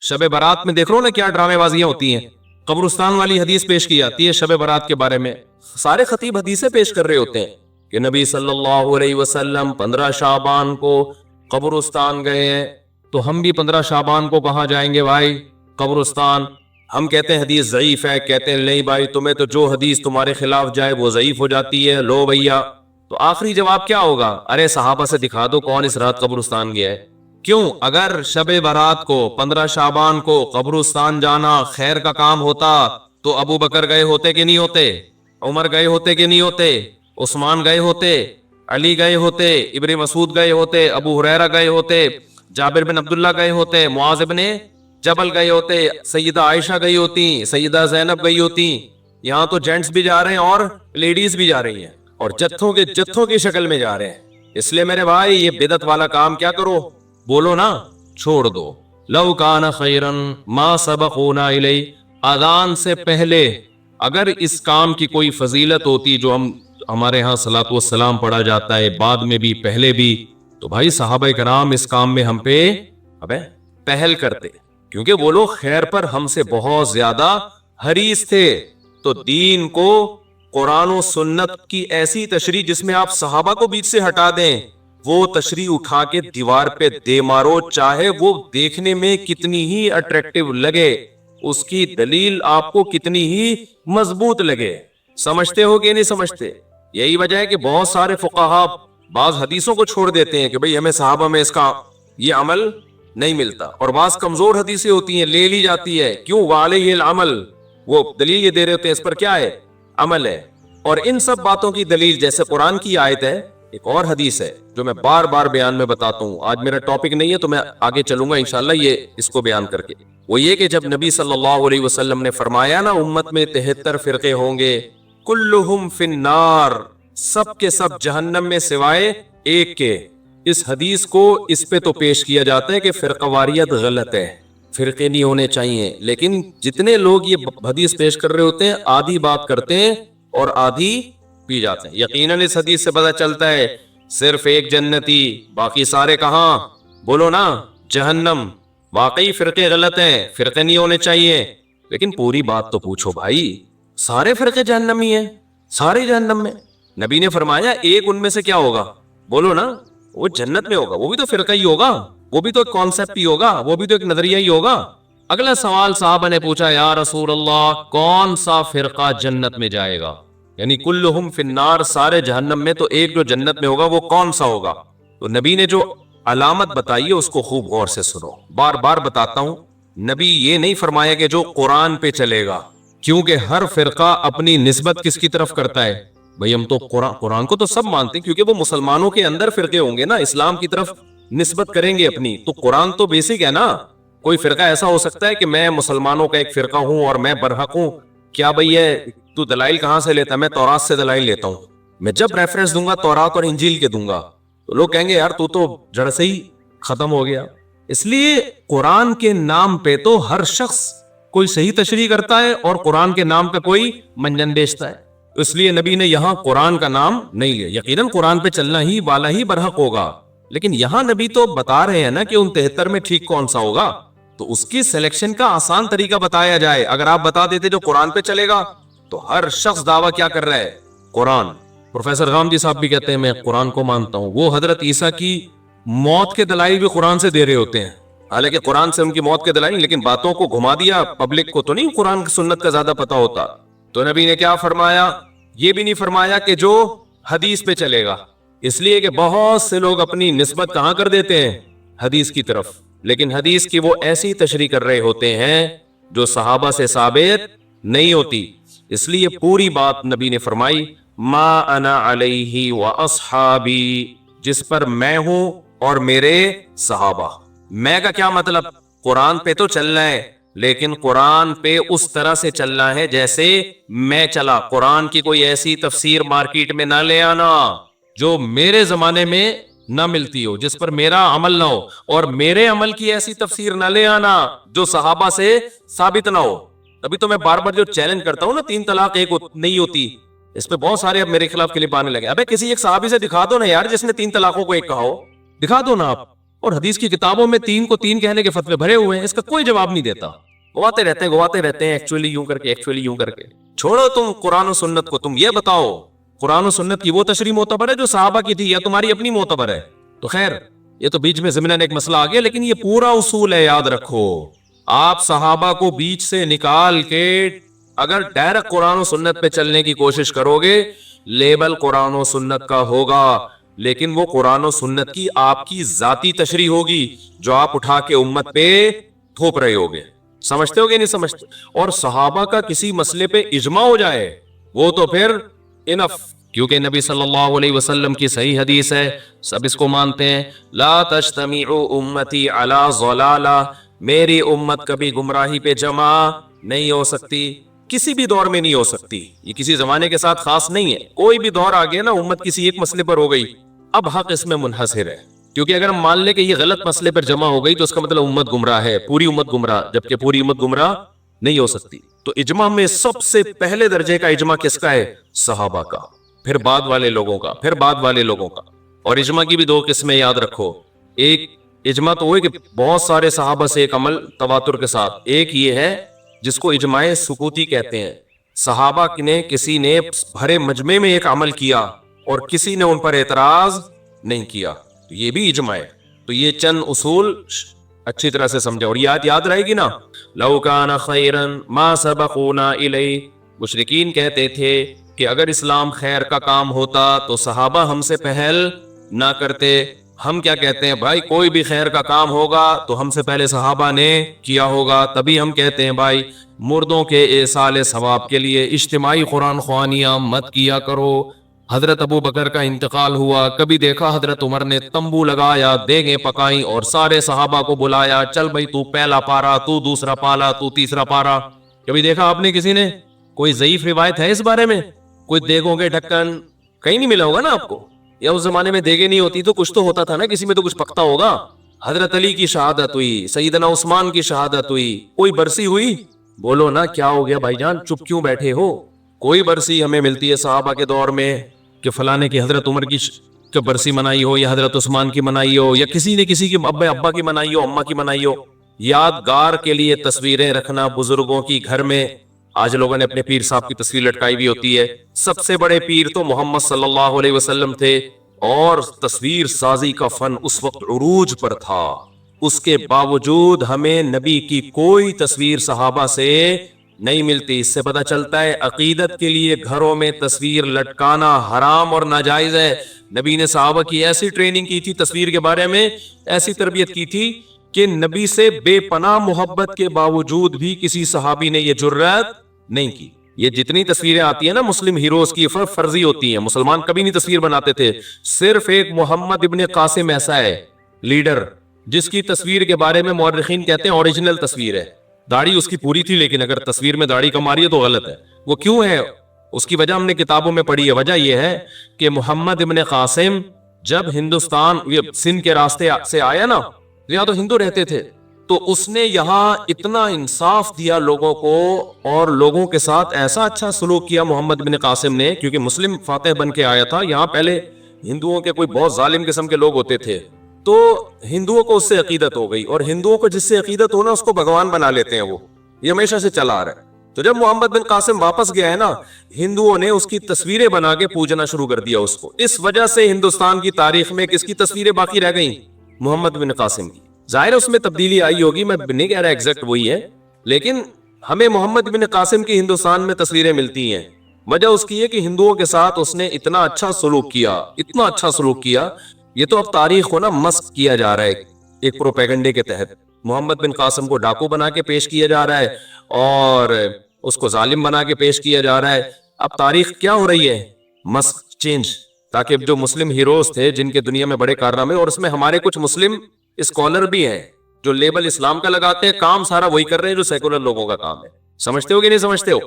شب برات میں دیکھ رہا ہوں نا کیا ڈرامے بازیاں ہوتی ہیں. قبرستان والی حدیث پیش کی جاتی ہے شب برات کے بارے میں. سارے خطیب حدیثیں پیش کر رہے ہوتے ہیں کہ نبی صلی اللہ علیہ وسلم 15 شعبان کو قبرستان گئے ہیں. تو ہم بھی 15 شعبان کو کہاں جائیں گے بھائی؟ قبرستان. ہم کہتے ہیں حدیث ضعیف ہے، کہتے ہیں نہیں بھائی تمہیں تو جو حدیث تمہارے خلاف جائے وہ ضعیف ہو جاتی ہے. لو بھیا، تو آخری جواب کیا ہوگا؟ ارے صحابہ سے دکھا دو کون اس رات قبرستان گیا ہے. کیوں؟ اگر شب برات کو 15 شعبان کو قبرستان جانا خیر کا کام ہوتا تو ابو بکر گئے ہوتے کہ نہیں ہوتے؟ عمر گئے ہوتے کہ نہیں ہوتے؟ عثمان گئے ہوتے؟ علی گئے ہوتے؟ ابن مسعود گئے ہوتے؟ ابو ہریرہ گئے ہوتے؟ جابر بن عبداللہ گئے ہوتے؟ معاذ بن جبل گئے ہوتے؟ سیدہ عائشہ گئی ہوتی؟ سیدہ زینب گئی ہوتی؟ یہاں تو جینٹس بھی جا رہے ہیں اور لیڈیز بھی جا رہی ہیں اور جتھوں کی شکل میں جا رہے ہیں. اس لیے میرے بھائی یہ بدعت والا کام کیا کرو، بولو نا چھوڑ دو. لو کان خیرا ما سبقونا الیہ، اذان سے پہلے اگر اس کام کی کوئی فضیلت ہوتی جو ہمارے ہاں صلاۃ والسلام پڑھا جاتا ہے بعد میں بھی پہلے بھی، تو بھائی صحابہ کرام اس کام میں ہم پہ پہل کرتے، کیونکہ وہ لوگ خیر پر ہم سے بہت زیادہ حریص تھے. تو دین کو قرآن و سنت کی ایسی تشریح جس میں آپ صحابہ کو بیچ سے ہٹا دیں، وہ تشریح اٹھا کے دیوار پہ دے مارو، چاہے وہ دیکھنے میں کتنی ہی اٹریکٹیو لگے، اس کی دلیل آپ کو کتنی ہی مضبوط لگے. سمجھتے ہو کہ نہیں سمجھتے؟ یہی وجہ ہے کہ بہت سارے فقہا بعض حدیثوں کو چھوڑ دیتے ہیں کہ بھئی ہمیں صحابہ میں اس کا یہ عمل نہیں ملتا، اور بعض کمزور حدیثیں ہوتی ہیں لے لی جاتی ہے. کیوں؟ وعلیہ العمل، وہ دلیل یہ دے رہے ہوتے ہیں اس پر کیا ہے؟ عمل ہے. اور ان سب باتوں کی دلیل جیسے قرآن کی آیت ہے، ایک اور حدیث ہے جو میں بار بار بیان میں بتاتا ہوں. آج میرا ٹاپک نہیں ہے تو میں آگے چلوں گا انشاءاللہ یہ اس کو بیان کر کے. وہ یہ کہ جب نبی صلی اللہ علیہ وسلم نے فرمایا نا امت میں 73 فرقے ہوں گے، کلہم فی النار، سب کے سب جہنم میں سوائے ایک کے. اس حدیث کو اس پہ تو پیش کیا جاتا ہے کہ فرقہ واریت غلط ہے، فرقے نہیں ہونے چاہیے، لیکن جتنے لوگ یہ حدیث پیش کر رہے ہوتے ہیں آدھی بات کرتے ہیں اور آدھی پی جاتے ہیں. یقیناً اس حدیث سے پتہ چلتا ہے صرف ایک جنتی، باقی سارے کہاں؟ بولو نا جہنم. واقعی فرقے غلط ہیں، فرقے نہیں ہونے چاہیے، لیکن پوری بات تو پوچھو بھائی، سارے فرقے جہنمی ہیں؟ سارے جہنم میں؟ نبی نے فرمایا ایک ان میں سے کیا ہوگا؟ بولو نا، وہ جنت میں ہوگا. وہ بھی تو فرقہ ہی ہوگا، وہ بھی تو ایک کانسیپٹ ہی ہوگا، وہ بھی تو ایک نظریہ ہی ہوگا. اگلا سوال صحابہ نے پوچھا یا رسول اللہ کون سا فرقہ جنت میں جائے گا؟ یعنی کلہم فی النار، سارے جہنم میں، تو ایک جو جنت میں ہوگا وہ کون سا ہوگا؟ تو نبی نے جو علامت بتائی ہے اس کو خوب غور سے سنو. بار بار بتاتا ہوں، نبی یہ نہیں فرمایا کہ جو قرآن پہ چلے گا، کیونکہ ہر فرقہ اپنی نسبت کس کی طرف کرتا ہے؟ بھئی ہم تو قرآن کو تو سب مانتے ہیں، کیونکہ وہ مسلمانوں کے اندر فرقے ہوں گے نا، اسلام کی طرف نسبت کریں گے اپنی، تو قرآن تو بیسک ہے نا. کوئی فرقہ ایسا ہو سکتا ہے کہ میں مسلمانوں کا ایک فرقہ ہوں اور میں برحق ہوں؟ کیا بھئی ہے تو دلائل کہاں سے لیتا ہے؟ میں تورات سے دلائل لیتا ہوں. میں جب ریفرنس دوں گا تورات اور انجیل کے دوں گا تو لوگ کہیں گے یار تو جڑ سے ہی ختم ہو گیا. اس لیے قرآن کے نام پہ تو ہر شخص کوئی صحیح تشریح کرتا ہے اور قرآن کے نام پہ کوئی منجن بیچتا ہے. اس لیے نبی نے یہاں قرآن کا نام نہیں لیا. یقیناً قرآن پہ چلنا ہی والا ہی برحق ہوگا، لیکن یہاں نبی تو بتا رہے ہیں نا کہ ان 73 میں ٹھیک کون سا ہوگا، تو اس کی سلیکشن کا آسان طریقہ بتایا جائے. اگر آپ بتا دیتے جو قرآن پہ چلے گا تو ہر شخص دعویٰ کیا کر رہا ہے؟ قرآن. پروفیسر غامدی صاحب بھی کہتے ہیں میں قرآن کو مانتا ہوں. وہ حضرت عیسیٰ کی موت کے دلائل بھی قرآن سے دے رہے ہوتے ہیں، حالانکہ قرآن سے ان کی موت کے دلائل نہیں، لیکن باتوں کو گھما دیا. پبلک کو تو نہیں قرآن کی سنت کا زیادہ پتا ہوتا. تو نبی نے کیا فرمایا؟ یہ بھی نہیں فرمایا کہ جو حدیث پہ چلے گا، اس لیے کہ بہت سے لوگ اپنی نسبت کہاں کر دیتے ہیں؟ حدیث کی طرف. لیکن حدیث کی وہ ایسی تشریح کر رہے ہوتے ہیں جو صحابہ سے ثابت نہیں ہوتی. اس لیے پوری بات نبی نے فرمائی ما انا علیہ واصحابی، جس پر میں ہوں اور میرے صحابہ. میں کا کیا مطلب؟ قرآن پہ تو چلنا ہے، لیکن قرآن پہ اس طرح سے چلنا ہے جیسے میں چلا. قرآن کی کوئی ایسی تفسیر مارکیٹ میں نہ لے آنا جو میرے زمانے میں نہ ملتی ہو، جس پر میرا عمل نہ ہو، اور میرے عمل کی ایسی تفسیر نہ لے آنا جو صحابہ سے ثابت نہ ہو. ابھی تو میں بار بار جو چیلنج کرتا ہوں نا 3 طلاق ایک نہیں ہوتی، اس پہ بہت سارے اب میرے خلاف کلپ آنے لگے. ابے کسی ایک صحابی سے دکھا دو نا یار جس نے 3 طلاقوں کو ایک کہا ہو، دکھا دو نا آپ. اور حدیث کی کتابوں میں 3 کو 3 کہنے کے فتوے بھرے ہوئے ہیں، اس کا کوئی جواب نہیں دیتا، گواتے رہتے ہیں ایکچولی یوں کر کے چھوڑو تم قرآن و سنت کو، تم یہ بتاؤ قرآن و سنت کی وہ تشریح معتبر ہے جو صحابہ کی تھی یا تمہاری اپنی معتبر ہے؟ تو خیر یہ تو بیچ میں ضمناً ایک مسئلہ آ گیا، لیکن یہ پورا اصول ہے، یاد رکھو۔ آپ صحابہ کو بیچ سے نکال کے اگر ڈائریکٹ قرآن و سنت پہ چلنے کی کوشش کرو گے، لیبل قرآن و سنت کا ہوگا، لیکن وہ قرآن و سنت کی آپ کی ذاتی تشریح ہوگی جو آپ اٹھا کے امت پہ تھوپ رہے ہوگے۔ سمجھتے ہوگے نہیں سمجھتے؟ اور صحابہ کا کسی مسئلے پہ اجماع ہو جائے وہ تو پھر انف، کیونکہ نبی صلی اللہ علیہ وسلم کی صحیح حدیث ہے، سب اس کو مانتے ہیں، لا تجتمع امتی علی ضلالہ، میری امت کبھی گمراہی پہ جمع نہیں ہو سکتی، کسی بھی دور میں نہیں ہو سکتی۔ یہ کسی زمانے کے ساتھ خاص نہیں ہے، کوئی بھی دور آ گیا نا امت کسی ایک مسئلے پر ہو گئی، اب حق اس میں منحصر ہے، کیونکہ اگر ہم مان لیں کہ یہ غلط مسئلے پر جمع ہو گئی تو اس کا مطلب امت گمراہ ہے، پوری امت گمراہ، جبکہ پوری امت گمراہ نہیں ہو سکتی۔ تو اجماع میں سب سے پہلے درجے کا اجماع کس کا ہے؟ صحابہ کا، پھر بعد والے لوگوں کا، پھر بعد والے لوگوں کا۔ اور اجماع کی بھی 2 قسمیں یاد رکھو، ایک اجماع تو وہ ہے کہ بہت سارے صحابہ سے ایک عمل تواتر کے ساتھ، ایک یہ ہے جس کو اجماع سکوتی کہتے ہیں، صحابہ نے کسی نے بھرے مجمع میں ایک عمل کیا اور کسی نے ان پر اعتراض نہیں کیا، تو یہ بھی اجماع ہے۔ تو یہ چند اصول اچھی طرح سے سمجھا، اور یاد رہے گی نا، لو کان خیرا ما سبقونا الیہ، مشرکین کہتے تھے کہ اگر اسلام خیر کا کام ہوتا تو صحابہ ہم سے پہل نہ کرتے۔ ہم کیا کہتے ہیں بھائی، کوئی بھی خیر کا کام ہوگا تو ہم سے پہلے صحابہ نے کیا ہوگا، تبھی ہم کہتے ہیں بھائی مردوں کے ایصال ثواب کے لیے اجتماعی قرآن خوانیاں مت کیا کرو۔ حضرت ابو بکر کا انتقال ہوا، کبھی دیکھا حضرت عمر نے تمبو لگایا، دیگیں پکائیں اور سارے صحابہ کو بلایا، چل بھائی تو پہلا پارا، تو دوسرا پالا، تو تیسرا پارا۔ کبھی دیکھا آپ نے کسی نے؟ کوئی ضعیف روایت ہے اس بارے میں؟ کوئی دیگوں کے ڈھکن کہیں نہیں ملا ہوگا نا آپ کو، یا اس زمانے میں دیگیں نہیں ہوتی تو کچھ تو ہوتا تھا نا، کسی میں تو کچھ پکتا ہوگا۔ حضرت علی کی شہادت ہوئی، سیدنا عثمان کی شہادت ہوئی، کوئی برسی ہوئی؟ بولو نا کیا ہو گیا بھائی جان، چپ کیوں بیٹھے ہو؟ کوئی برسی ہمیں ملتی ہے صحابہ کے دور میں کہ فلانے کی حضرت عمر کی برسی منائی ہو، یا حضرت عثمان کی منائی ہو، یا کسی نے کسی کی ابا کی منائی ہو، اماں کی منائی ہو؟ یادگار کے لیے تصویریں رکھنا بزرگوں کی گھر میں، آج لوگوں نے اپنے پیر صاحب کی تصویر لٹکائی ہوئی ہوتی ہے، سب سے بڑے پیر تو محمد صلی اللہ علیہ وسلم تھے، اور تصویر سازی کا فن اس وقت عروج پر تھا، اس کے باوجود ہمیں نبی کی کوئی تصویر صحابہ سے نہیں ملتی۔ اس سے پتہ چلتا ہے عقیدت کے لیے گھروں میں تصویر لٹکانا حرام اور ناجائز ہے۔ نبی نے صحابہ کی ایسی ٹریننگ کی تھی تصویر کے بارے میں، ایسی تربیت کی تھی کہ نبی سے بے پناہ محبت کے باوجود بھی کسی صحابی نے یہ جرأت نہیں کی۔ یہ جتنی تصویریں آتی ہیں نا مسلم ہیروز کی، فرضی ہوتی ہیں، مسلمان کبھی نہیں تصویر بناتے تھے، صرف ایک محمد ابن قاسم ایسا ہے لیڈر جس کی تصویر کے بارے میں مورخین کہتے ہیں اوریجنل تصویر ہے، داڑھی اس کی پوری تھی لیکن اگر تصویر میں داڑھی کم آ رہی ہے تو غلط ہے۔ وہ کیوں ہے؟ اس کی وجہ ہم نے کتابوں میں پڑھی ہے۔ وجہ یہ ہے کہ محمد ابن قاسم جب ہندوستان سندھ کے راستے سے آیا نا، یہاں تو ہندو رہتے تھے، تو اس نے یہاں اتنا انصاف دیا لوگوں کو اور لوگوں کے ساتھ ایسا اچھا سلوک کیا محمد بن قاسم نے، کیونکہ مسلم فاتح بن کے آیا تھا۔ یہاں پہلے ہندوؤں کے کوئی بہت ظالم قسم کے لوگ ہوتے تھے، تو ہندوؤں کو اس سے عقیدت ہو گئی، اور ہندوؤں کو جس سے عقیدت ہو نا اس کو بھگوان بنا لیتے ہیں، وہ یہ ہمیشہ سے چلا آ رہا ہے۔ تو جب محمد بن قاسم واپس گیا ہے نا، ہندوؤں نے اس کی تصویریں بنا کے پوجنا شروع کر دیا اس کو۔ اس وجہ سے ہندوستان کی تاریخ میں کس کی تصویریں باقی رہ گئیں؟ محمد بن قاسم کی۔ ظاہر ہے اس میں تبدیلی آئی ہوگی، میں نہیں کہہ رہا ایگزیکٹ وہی ہے، لیکن ہمیں محمد بن قاسم کی ہندوستان میں تصویریں ملتی ہیں۔ وجہ اس کی ہے کہ ہندوؤں کے ساتھ اس نے اتنا اچھا سلوک کیا، اتنا اچھا سلوک کیا۔ یہ تو اب تاریخ کو نا مسخ کیا جا رہا ہے ایک پروپیگنڈے کے تحت۔ محمد بن قاسم کو ڈاکو بنا کے پیش کیا جا رہا ہے اور اس کو ظالم بنا کے پیش کیا جا رہا ہے۔ اب تاریخ کیا ہو رہی ہے؟ مسخ، چینج، تاکہ جو مسلم ہیروز تھے جن کے دنیا میں بڑے کارنامے، اور اس میں ہمارے کچھ مسلم اسکالر بھی ہیں جو لیبل اسلام کا لگاتے ہیں، کام سارا وہی کر رہے ہیں جو سیکولر لوگوں کا کام ہے۔ سمجھتے ہو کہ نہیں سمجھتے ہو؟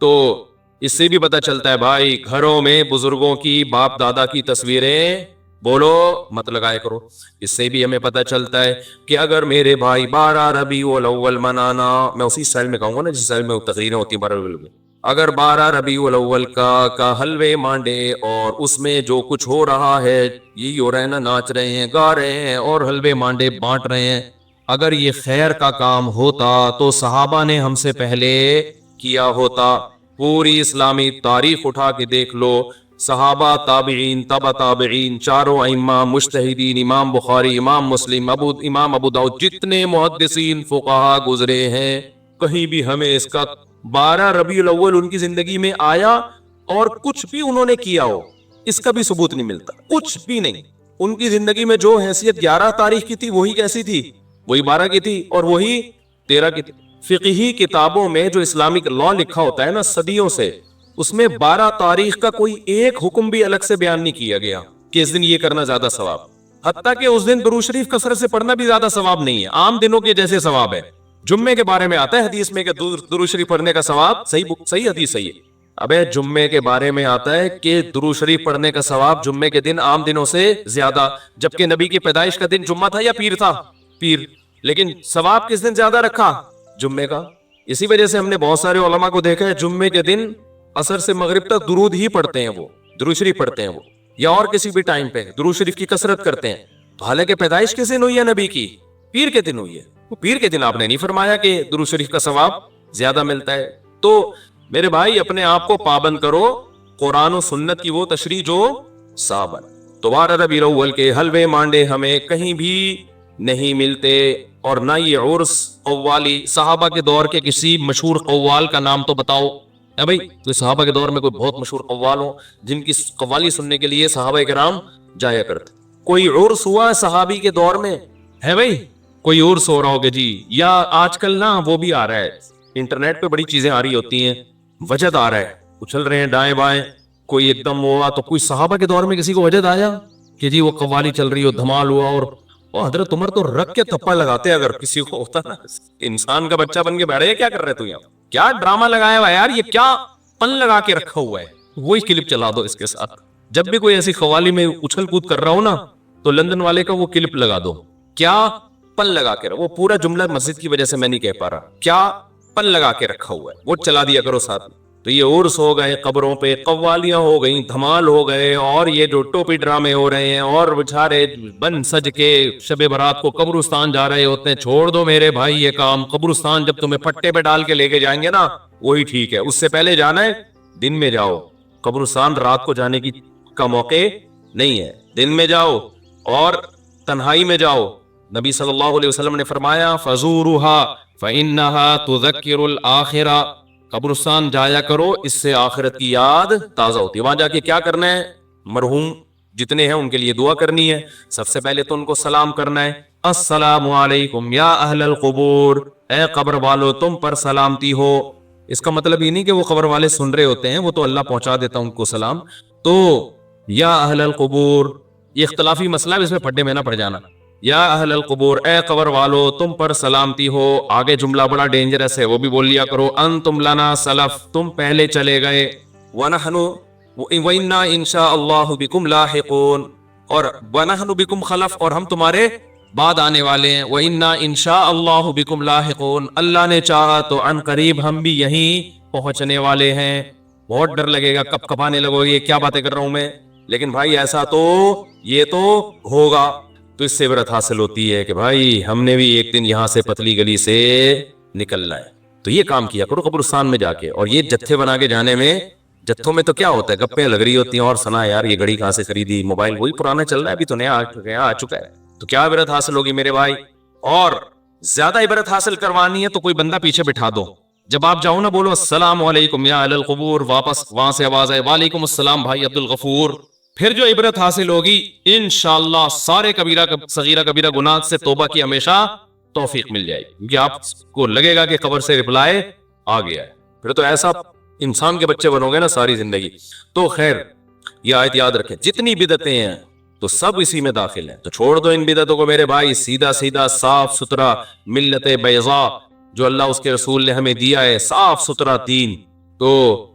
تو اس سے بھی پتہ چلتا ہے بھائی گھروں میں بزرگوں کی، باپ دادا کی تصویریں بولو مت لگائے کرو۔ اس سے بھی ہمیں پتہ چلتا ہے کہ اگر میرے بھائی 12 ربیع الاول منانا، میں اسی سٹائل میں کہوں گا نا جس سٹائل میں تقریریں ہوتی ہیں 12 ربیع الاول میں، اگر 12 ربیع الاول کا حلوے مانڈے اور اس میں جو کچھ ہو رہا ہے، یہی ہو رہا ہے نا، ناچ رہے ہیں، گا رہے ہیں اور حلوے مانڈے بانٹ رہے ہیں، اگر یہ خیر کا کام ہوتا تو صحابہ نے ہم سے پہلے کیا ہوتا۔ پوری اسلامی تاریخ اٹھا کے دیکھ لو، صحابہ، تابعین، تبع تابعین، چاروں ائمہ، مجتہدین، امام بخاری، امام مسلم، امام ابو داؤد، جتنے محدثین فقہا گزرے ہیں، کہیں بھی ہمیں اس کا 12 ربیع الاول ان کی زندگی میں آیا اور کچھ بھی انہوں نے کیا ہو، اس کا بھی ثبوت نہیں ملتا، کچھ بھی نہیں۔ ان کی زندگی میں جو حیثیت 11 تاریخ کی تھی وہی کیسی تھی؟ وہی 12 کی تھی اور وہی 13 کی تھی۔ فقہی کتابوں میں جو اسلامک لا لکھا ہوتا ہے نا صدیوں سے، اس میں 12 تاریخ کا کوئی ایک حکم بھی الگ سے بیان نہیں کیا گیا کہ اس دن یہ کرنا زیادہ ثواب، حتیٰ کہ اس دن درود شریف کثرت سے پڑھنا بھی زیادہ ثواب نہیں ہے، عام دنوں کے جیسے ثواب ہے۔ جمعے کے بارے میں آتا ہے حدیث میں کہ درود شریف پڑھنے کا ثواب، صحیح حدیث صحیح ہے۔ ابے جمعے کے بارے میں آتا ہے کہ درود شریف پڑھنے کا ثواب جمعے کے دن عام دنوں سے زیادہ، جبکہ نبی کی پیدائش کا دن جمعہ تھا یا پیر تھا؟ پیر، لیکن ثواب کس دن زیادہ رکھا؟ جمعے کا۔ اسی وجہ سے ہم نے بہت سارے علماء کو دیکھا ہے جمعے کے دن عصر سے مغرب تک درود ہی پڑھتے ہیں، وہ درود شریف پڑھتے ہیں وہ، یا اور کسی بھی ٹائم پہ درود شریف کی کثرت کرتے ہیں۔ تو حالانکہ پیدائش کس دن ہوئی ہے نبی کی؟ پیر کے دن ہوئی ہے۔ وہ پیر کے دن آپ نے نہیں فرمایا کہ درود شریف کا ثواب زیادہ ملتا ہے۔ تو میرے بھائی اپنے آپ کو پابند کرو قرآن و سنت کی وہ تشریح جو صحابہ۔ تو 12 ربیع الاول کے حلوے مانڈے ہمیں کہیں بھی نہیں ملتے، اور نہ یہ عرس قوالی۔ صحابہ کے دور کے کسی مشہور قوال کا نام تو بتاؤ ہے بھائی، تو صحابہ کے دور میں کوئی بہت مشہور قوال ہو جن کی قوالی سننے کے لیے صحابہ کرام جایا کرتے۔ کوئی عرس ہوا صحابی کے دور میں ہے بھائی؟ کوئی عرس ہو رہا ہوگا جی، یا آج کل نا وہ بھی آ رہا ہے، انٹرنیٹ پہ بڑی چیزیں آ رہی ہوتی ہیں، وجد آ رہا ہے، اچھل رہے ہیں دائیں بائیں، کوئی ایک دم ہوا۔ تو کوئی صحابہ کے دور میں کسی کو وجد آیا کہ جی وہ قوالی چل رہی ہو، دھمال ہوا، اور حضرت عمر تو رکھ کے تھپڑ لگاتے اگر کسی کو ہوتا نا، انسان کا بچہ بن کے بیٹھے، کیا کر رہے تو یہاں، کیا ڈرامہ لگایا ہوا یار، یہ کیا پن لگا کے رکھا ہوا ہے، وہی کلپ چلا دو اس کے ساتھ۔ جب بھی کوئی ایسی قوالی میں اچھل کود کر رہا ہو نا، تو لندن والے کا وہ کلپ لگا دو، کیا پن لگا کے رکھا، وہ پورا جملہ مسجد کی وجہ سے میں نہیں کہہ پا رہا، کیا پن لگا کے رکھا ہوا ہے، وہ چلا دیا کرو ساتھ میں۔ تو یہ عرس ہو گئے، قبروں پہ قوالیاں ہو گئیں، دھمال ہو گئے، اور یہ جو ٹوپی ڈرامے ہو رہے ہیں، اور بچارے بن سج کے شب برات کو قبرستان جا رہے ہوتے ہیں۔ چھوڑ دو میرے بھائی یہ کام، قبرستان جب تمہیں پٹے پہ ڈال کے لے کے جائیں گے نا وہی ٹھیک ہے، اس سے پہلے جانا ہے دن میں جاؤ، قبرستان رات کو جانے کا موقع نہیں ہے، دن میں جاؤ اور تنہائی میں جاؤ۔ نبی صلی اللہ علیہ وسلم نے فرمایا فَزُورُوهَا فَإِنَّهَا تُذَكِّرُ الْآخِرَةَ، قبرستان جایا کرو، اس سے آخرت کی یاد تازہ ہوتی ہے۔ وہاں جا کے کیا کرنا ہے؟ مرحوم جتنے ہیں ان کے لیے دعا کرنی ہے، سب سے پہلے تو ان کو سلام کرنا ہے، السلام علیکم یا اہل القبور، اے قبر والو تم پر سلامتی ہو۔ اس کا مطلب یہ نہیں کہ وہ قبر والے سن رہے ہوتے ہیں، وہ تو اللہ پہنچا دیتا ان کو سلام۔ تو یا اہل القبور یہ اختلافی مسئلہ ہے، اس میں پھڈے میں نہ پڑ جانا۔ یا اہل القبور، اے قبر والو تم پر سلامتی ہو۔ آگے جملہ بڑا ڈینجرس ہے، وہ بھی بول لیا کرو، انتم لنا سلف، تم پہلے چلے گئے، ونحن وإنا ان شاء اللہ بکم لاحقون، اور ونحن بکم خلف، اور ہم تمہارے بعد آنے والے ہیں، وإنا ان شاء اللہ بکم لاحقون، اللہ نے چاہا تو عن قریب ہم بھی یہیں پہنچنے والے ہیں۔ بہت ڈر لگے گا، کب کب آنے لگو گے، کیا باتیں کر رہا ہوں میں، لیکن بھائی ایسا تو یہ تو ہوگا۔ تو اس سے عبرت حاصل ہوتی ہے کہ بھائی ہم نے بھی ایک دن یہاں سے پتلی گلی سے نکلنا ہے، تو یہ کام کیا کرو قبرستان میں جا کے۔ اور یہ جتھے بنا کے جانے میں، جتھوں میں تو کیا ہوتا ہے، گپیں لگ رہی ہوتی ہیں، اور سنا یار یہ گھڑی کہاں سے خریدی، موبائل وہی پرانا چل رہا ہے، ابھی تو نیا آ چکا ہے، تو کیا عبرت حاصل ہوگی میرے بھائی۔ اور زیادہ عبرت حاصل کروانی ہے تو کوئی بندہ پیچھے بٹھا دو، جب آپ جاؤ نا بولو السلام علیکم یا اہل القبور، واپس وہاں سے آواز آئے وعلیکم السلام بھائی عبد الغفور، پھر جو عبرت حاصل ہوگی انشاءاللہ سارے صغیرہ کبیرہ گناہ سے توبہ کی ہمیشہ توفیق مل جائے گی، کیونکہ آپ کو لگے گا کہ قبر سے رپلائی آ گیا ہے، پھر تو ایسا انسان کے بچے بنو گے نا ساری زندگی۔ تو خیر یہ آیت یاد رکھیں، جتنی بدعتیں ہیں تو سب اسی میں داخل ہیں، تو چھوڑ دو ان بدعتوں کو میرے بھائی، سیدھا سیدھا صاف ستھرا ملت بیضاء جو اللہ اس کے رسول نے ہمیں دیا ہے، صاف ستھرا دین، تو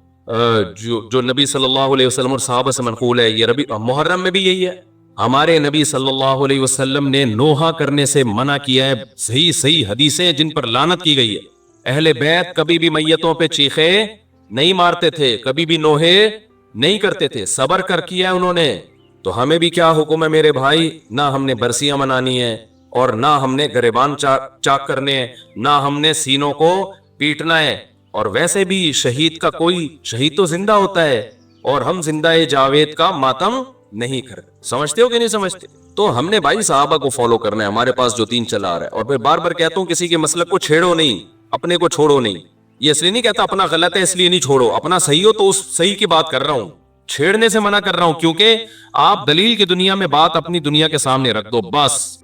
جو نبی صلی اللہ علیہ وسلم اور صحابہ سے منقول ہے، یہ ربیع محرم میں بھی یہی ہے۔ ہمارے نبی صلی اللہ علیہ وسلم نے نوحہ کرنے سے منع کیا ہے، صحیح حدیثیں جن پر لعنت کی گئی ہے۔ اہل بیت کبھی بھی میتوں پہ چیخے نہیں مارتے تھے, کبھی بھی نوحے نہیں کرتے تھے, صبر کر کیا ہے انہوں نے. تو ہمیں بھی کیا حکم ہے میرے بھائی, نہ ہم نے برسیاں منانی ہیں اور نہ ہم نے گریبان چاک کرنے ہیں, نہ ہم نے سینوں کو پیٹنا ہے. اور ویسے بھی شہید کا کوئی, شہید تو زندہ ہوتا ہے, اور ہم زندہ جاوید کا ماتم نہیں کرتے. سمجھتے ہو کہ نہیں سمجھتے؟ تو ہم نے بھائی صحابہ کو فالو کرنا ہے, ہمارے پاس جو دین چلا رہا ہے. اور میں بار بار کہتا ہوں کسی کے مسلک کو چھیڑو نہیں, اپنے کو چھوڑو نہیں. یہ اس لیے نہیں کہتا اپنا غلط ہے اس لیے نہیں چھوڑو, اپنا صحیح ہو تو اس صحیح کی بات کر رہا ہوں, چھیڑنے سے منع کر رہا ہوں, کیونکہ آپ دلیل کی دنیا میں بات اپنی دنیا کے سامنے رکھ دو بس.